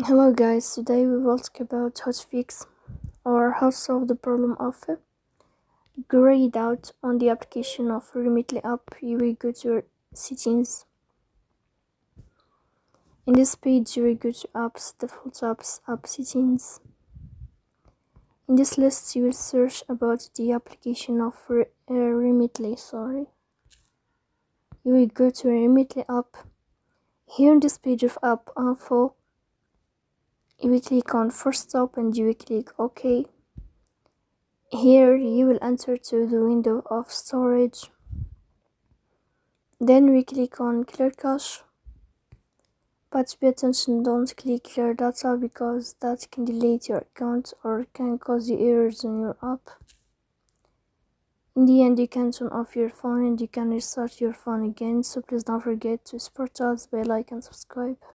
Hello guys, today we will talk about how to fix or how to solve the problem of grayed out on the application of Remitly app. You will go to your settings. In this page you will go to apps, default apps, app settings. In this list you will search about the application of Remitly, You will go to Remitly app. Here in this page of app info, you will click on first stop and you will click OK. Here you will enter to the window of storage. Then we click on clear cache. But pay attention, don't click clear data because that can delete your account or can cause you errors in your app. In the end, you can turn off your phone and you can restart your phone again. So please don't forget to support us by like and subscribe.